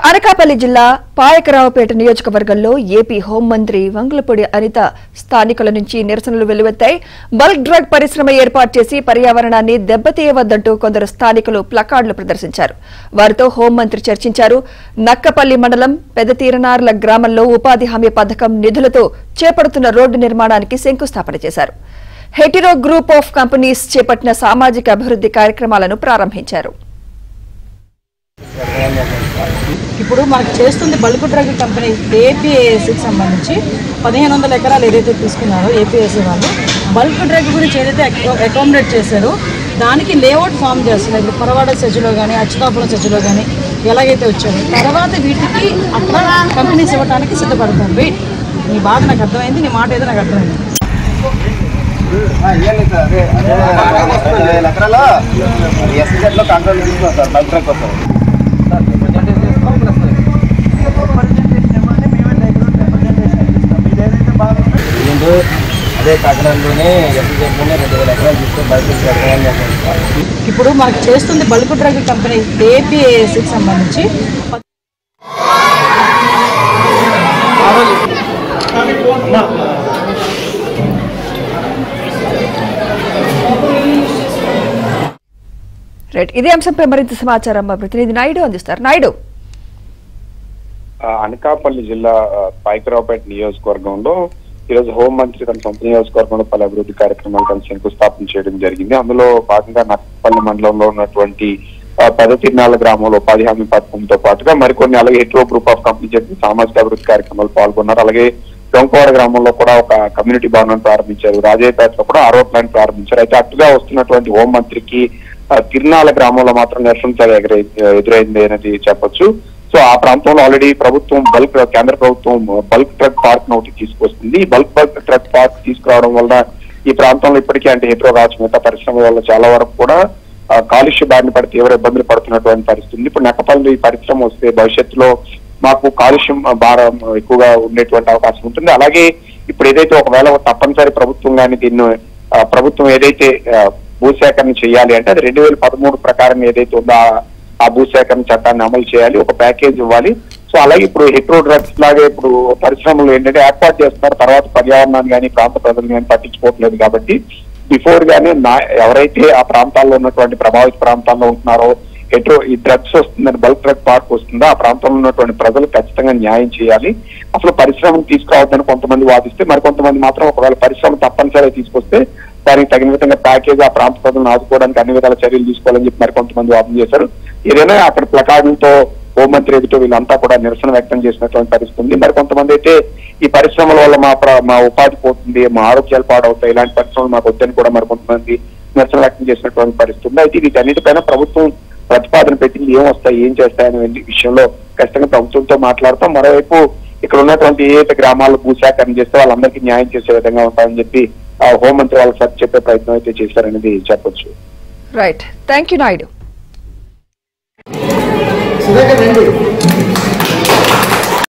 అనకాపల్లి జిల్లా పాయకరావుపేట నియోజకవర్గంలో ఏపీ హోంమంత్రి వంగలపూడి అనిత స్థానికుల నుంచి నిరసనలు వెల్లువెత్తాయి. బల్క్ డ్రగ్ పరిశ్రమ ఏర్పాటు చేసి పర్యావరణాన్ని దెబ్బతీయవద్దంటూ కొందరు స్థానికులు ప్లకార్డులు ప్రదర్శించారు. వారితో హోంమంత్రి చర్చించారు. నక్కపల్లి మండలం పెదతీరనార్ల గ్రామంలో ఉపాధి హామీ పథకం నిధులతో చేపడుతున్న రోడ్డు నిర్మాణానికి శంకుస్థాపన చేశారు. హెటిరో గ్రూప్ ఆఫ్ కంపెనీస్ చేపట్టిన సామాజిక అభివృద్ధి కార్యక్రమాలను ప్రారంభించారు. ఇప్పుడు మనకు చేస్తుంది బల్క్ డ్రగ్ కంపెనీ ఏపీఏఎస్కి సంబంధించి 1500 ఎకరాలు ఏదైతే తీసుకున్నారో ఏపీఎస్సీ వాళ్ళు బల్క్ డ్రగ్ గురించి ఏదైతే అకామిడేట్ చేశారో దానికి లేఅవుట్ ఫామ్ చేస్తున్నారు. ఇప్పుడు పరవాడ సెజ్లో కానీ అచ్యుతాపురం సెజ్లో కానీ ఎలాగైతే వచ్చారో తర్వాత వీటికి అట్లా కంపెనీస్ ఇవ్వడానికి సిద్ధపడతారు. వెయిట్, నీ బాధ నాకు అర్థమైంది, నీ మాట ఏదో నాకు అర్థమైంది. అదే కాకినాడలోనే ఎస్సీజెడ్లోనే 2000 ఎకరాలు తీసుకొని బల్క్ ఇప్పుడు మనకు చేస్తుంది బల్క్ డ్రగ్ కంపెనీ ఏపీఏఎస్కి సంబంధించి ఇదే అంశంపై మరింత సమాచారం మా ప్రతినిధి నాయుడు అందిస్తారు. నాయుడు, అనకాపల్లి జిల్లా పాయకరావుపేట నియోజకవర్గంలో ఈరోజు హోంమంత్రి తన సొంత నియోజకవర్గంలో పలు అభివృద్ధి కార్యక్రమాలు తను శంకుస్థాపన చేయడం జరిగింది. అందులో భాగంగా నక్కపల్లి మండలంలో ఉన్నటువంటి పెదతీర్నాల గ్రామంలో ఉపాధి హామీ పథకంతో పాటుగా మరికొన్ని అలాగే హెట్రో గ్రూప్ ఆఫ్ కంపెనీ చెప్పి సామాజిక అభివృద్ధి కార్యక్రమాలు పాల్గొన్నారు. అలాగే డొంకవాడ గ్రామంలో కూడా ఒక కమ్యూనిటీ భవనాన్ని ప్రారంభించారు. రాజయ్యపేటలో కూడా ఆరో ప్లాంట్ ప్రారంభించారు. అయితే అటుగా వస్తున్నటువంటి హోంమంత్రికి తిరునాల గ్రామంలో మాత్రం నిరసన ఎదురైంది అనేది చెప్పొచ్చు. సో ఆ ప్రాంతంలో ఆల్రెడీ ప్రభుత్వం కేంద్ర ప్రభుత్వం బల్క్ డ్రగ్ పార్క్ ఒకటి తీసుకొస్తుంది. ఈ బల్క్ డ్రగ్ పార్క్ తీసుకురావడం వల్ల ఈ ప్రాంతంలో ఇప్పటికీ అంటే హెట్రో మిగతా పరిశ్రమ వల్ల చాలా వరకు కూడా కాలుష్య బారిన పడి తీవ్ర ఇబ్బందులు పడుతున్నటువంటి పరిస్థితి. ఇప్పుడు నక్కపల్లి పరిశ్రమ వస్తే భవిష్యత్తులో మాకు కాలుష్యం భారం ఎక్కువగా ఉండేటువంటి అవకాశం ఉంటుంది. అలాగే ఇప్పుడు ఏదైతే ఒకవేళ తప్పనిసరి ప్రభుత్వం కానీ దీన్ని ప్రభుత్వం ఏదైతే భూసేకరణ చేయాలి అంటే అది 2013 ప్రకారం ఏదైతే ఉందో ఆ భూసేకరణ చట్టాన్ని అమలు చేయాలి, ఒక ప్యాకేజ్ ఇవ్వాలి. సో అలాగే ఇప్పుడు హెట్రో డ్రగ్స్ లాగే ఇప్పుడు పరిశ్రమలు ఏంటంటే ఏర్పాటు చేస్తున్నారు, తర్వాత పర్యావరణాన్ని కానీ ప్రాంత ప్రజలు కానీ పట్టించుకోవట్లేదు. కాబట్టి బిఫోర్ గానే ఎవరైతే ఆ ప్రాంతాల్లో ఉన్నటువంటి ప్రభావిత ప్రాంతాల్లో ఉంటున్నారో హెట్రో ఈ డ్రగ్స్ వస్తుందని బల్క్ డ్రగ్ పార్క్ వస్తుందో ఆ ప్రాంతంలో ఉన్నటువంటి ప్రజలు ఖచ్చితంగా న్యాయం చేయాలి. అసలు పరిశ్రమను తీసుకురావద్దని కొంతమంది వాదిస్తే మరికొంతమంది మాత్రం ఒకవేళ పరిశ్రమ తప్పనిసరిగా తీసుకొస్తే దానికి తగిన విధంగా ప్యాకేజ్ ఆ ప్రాంత ప్రజలను ఆదుకోవడానికి అన్ని విధాల చర్యలు తీసుకోవాలని చెప్పి మరికొంతమంది వాదన చేశారు. ఏదైనా అక్కడ ప్లకార్డులతో హోంమంత్రి ఎదుట వీళ్ళంతా కూడా నిరసన వ్యక్తం చేసినటువంటి పరిస్థితి ఉంది. మరికొంతమంది అయితే ఈ పరిశ్రమల వల్ల మా ఉపాధి పోతుంది, మా ఆరోగ్యాలు పాడవుతాయి, ఇలాంటి పరిశ్రమలు మాకు వద్దని కూడా మరికొంతమంది నిరసన వ్యక్తం చేసినటువంటి పరిస్థితి ఉంది. అయితే వీటన్నిటిపైన ప్రభుత్వం ప్రతిపాదన పెట్టింది, ఏం వస్తాయి ఏం చేస్తాయనే విషయంలో ఖచ్చితంగా ప్రభుత్వంతో మాట్లాడతాం. మరోవైపు ఇక్కడ ఉన్నటువంటి ఏదైతే గ్రామాల్లో భూసేకరణ చేస్తే వాళ్ళందరికీ న్యాయం చేసే విధంగా ఉంటామని చెప్పి హోంమంత్రి వాళ్ళకి సరి చెప్పే ప్రయత్నం అయితే చేశారనేది చెప్పొచ్చు. Right, thank you Naidu.